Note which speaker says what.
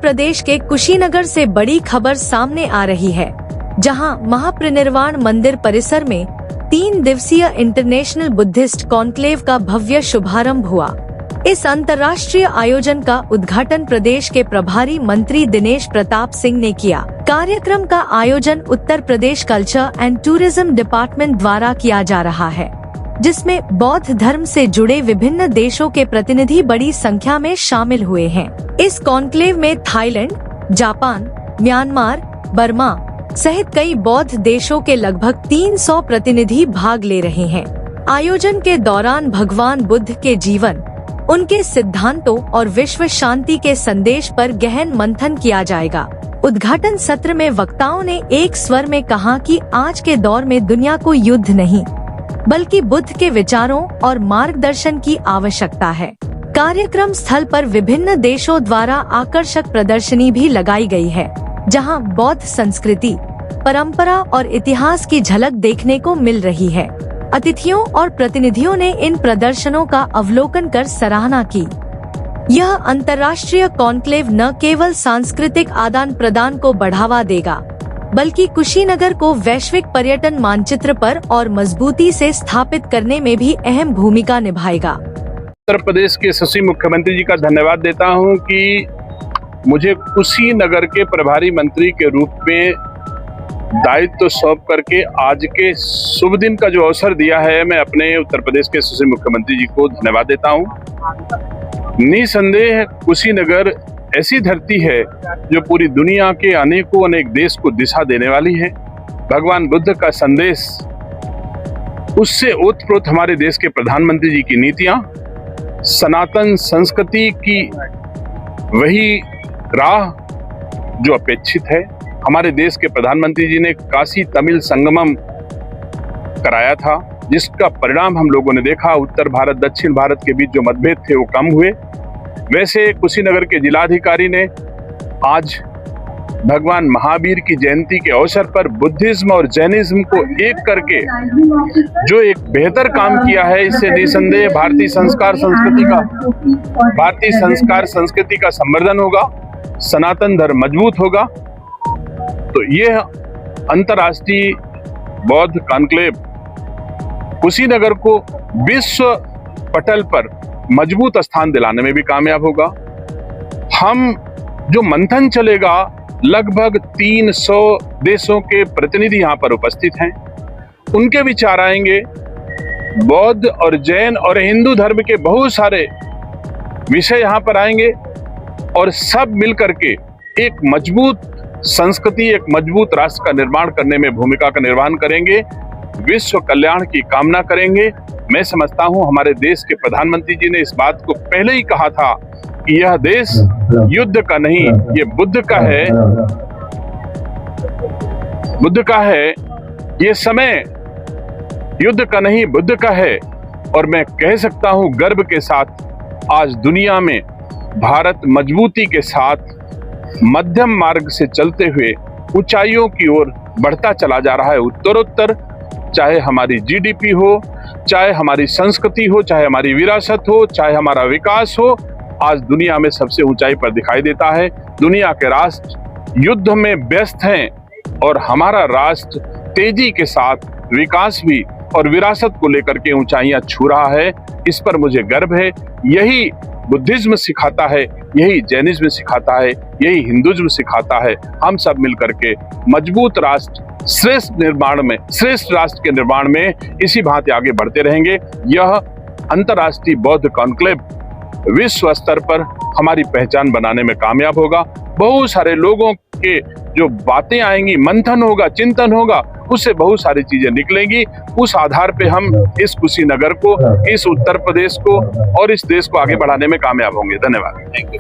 Speaker 1: प्रदेश के कुशीनगर से बड़ी खबर सामने आ रही है, जहां महापरिनिर्वाण मंदिर परिसर में 3 दिवसीय इंटरनेशनल बुद्धिस्ट कॉन्क्लेव का भव्य शुभारंभ हुआ। इस अंतर्राष्ट्रीय आयोजन का उद्घाटन प्रदेश के प्रभारी मंत्री दिनेश प्रताप सिंह ने किया। कार्यक्रम का आयोजन Uttar Pradesh culture and tourism department द्वारा किया जा रहा है, जिसमें बौद्ध धर्म से जुड़े विभिन्न देशों के प्रतिनिधि बड़ी संख्या में शामिल हुए हैं। इस कॉन्क्लेव में थाईलैंड, जापान, म्यांमार, बर्मा सहित कई बौद्ध देशों के लगभग 300 प्रतिनिधि भाग ले रहे हैं। आयोजन के दौरान भगवान बुद्ध के जीवन, उनके सिद्धांतों और विश्व शांति के संदेश पर गहन मंथन किया जाएगा। उद्घाटन सत्र में वक्ताओं ने एक स्वर में कहा कि आज के दौर में दुनिया को युद्ध नहीं, बल्कि बुद्ध के विचारों और मार्गदर्शन की आवश्यकता है। कार्यक्रम स्थल पर विभिन्न देशों द्वारा आकर्षक प्रदर्शनी भी लगाई गई है, जहां बौद्ध संस्कृति, परंपरा और इतिहास की झलक देखने को मिल रही है। अतिथियों और प्रतिनिधियों ने इन प्रदर्शनों का अवलोकन कर सराहना की। यह अंतर्राष्ट्रीय कॉन्क्लेव न केवल सांस्कृतिक आदान प्रदान को बढ़ावा देगा, बल्कि कुशीनगर को वैश्विक पर्यटन मानचित्र पर और मजबूती से स्थापित करने में भी अहम भूमिका निभाएगा।
Speaker 2: उत्तर प्रदेश के यशस्वी मुख्यमंत्री जी का धन्यवाद देता हूं कि मुझे कुशीनगर के प्रभारी मंत्री के रूप में दायित्व सौंप करके आज के शुभ दिन का जो अवसर दिया है, मैं अपने उत्तर प्रदेश के यशस्वी मुख्यमंत्री जी को धन्यवाद देता हूं। निसंदेह कुशीनगर ऐसी धरती है जो पूरी दुनिया के अनेक देश को दिशा देने वाली है। भगवान बुद्ध का संदेश, उससे ओतप्रोत हमारे देश के प्रधानमंत्री जी की नीतियां, सनातन संस्कृति की वही राह जो अपेक्षित है। हमारे देश के प्रधानमंत्री जी ने काशी तमिल संगमम कराया था, जिसका परिणाम हम लोगों ने देखा। उत्तर भारत दक्षिण भारत के बीच जो मतभेद थे वो कम हुए। वैसे कुशीनगर के जिलाधिकारी ने आज भगवान महावीर की जयंती के अवसर पर बुद्धिज्म और जैनिज्म को एक करके जो एक बेहतर काम किया है, इससे निसंदेह भारतीय संस्कार संस्कृति का संवर्धन होगा, सनातन धर्म मजबूत होगा। तो यह अंतर्राष्ट्रीय बौद्ध कॉन्क्लेव कुशीनगर को विश्व पटल पर मजबूत स्थान दिलाने में भी कामयाब होगा। हम जो मंथन चलेगा, लगभग 300 देशों के प्रतिनिधि यहाँ पर उपस्थित हैं। उनके विचार आएंगे। बौद्ध और जैन और हिंदू धर्म के बहुत सारे विषय यहाँ पर आएंगे और सब मिलकर के एक मजबूत संस्कृति, एक मजबूत राष्ट्र का निर्माण करने में भूमिका का निर्वहन करेंगे, विश्व कल्याण की कामना करेंगे। मैं समझता हूं हमारे देश के प्रधानमंत्री जी ने इस बात को पहले ही कहा था कि यह देश युद्ध का नहीं, ये बुद्ध का है। बुद्ध का है ये समय, युद्ध का नहीं बुद्ध का है। और मैं कह सकता हूं गर्व के साथ, आज दुनिया में भारत मजबूती के साथ मध्यम मार्ग से चलते हुए ऊंचाइयों की ओर बढ़ता चला जा रहा है। उत्तरोत्तर, चाहे हमारी जीडीपी हो, चाहे हमारी संस्कृति हो, चाहे हमारी विरासत हो, चाहे हमारा विकास हो, आज दुनिया में सबसे ऊंचाई पर दिखाई देता है। दुनिया के राष्ट्र युद्ध में व्यस्त हैं और हमारा राष्ट्र तेजी के साथ विकास भी और विरासत को लेकर के ऊंचाइयां छू रहा है। इस पर मुझे गर्व है। यही बुद्धिज्म सिखाता है, यही जैनिज्म सिखाता है, यही हिंदुज्म सिखाता है। हम सब मिलकर के मजबूत राष्ट्र, श्रेष्ठ राष्ट्र के निर्माण में इसी भांति आगे बढ़ते रहेंगे। यह अंतर्राष्ट्रीय बौद्ध कॉन्क्लेव विश्व स्तर पर हमारी पहचान बनाने में कामयाब होगा। बहुत सारे लोगों के जो बातें आएंगी, मंथन होगा, चिंतन होगा, उससे बहुत सारी चीजें निकलेंगी। उस आधार पे हम इस कुशीनगर को, इस उत्तर प्रदेश को और इस देश को आगे बढ़ाने में कामयाब होंगे। धन्यवाद। Thank you.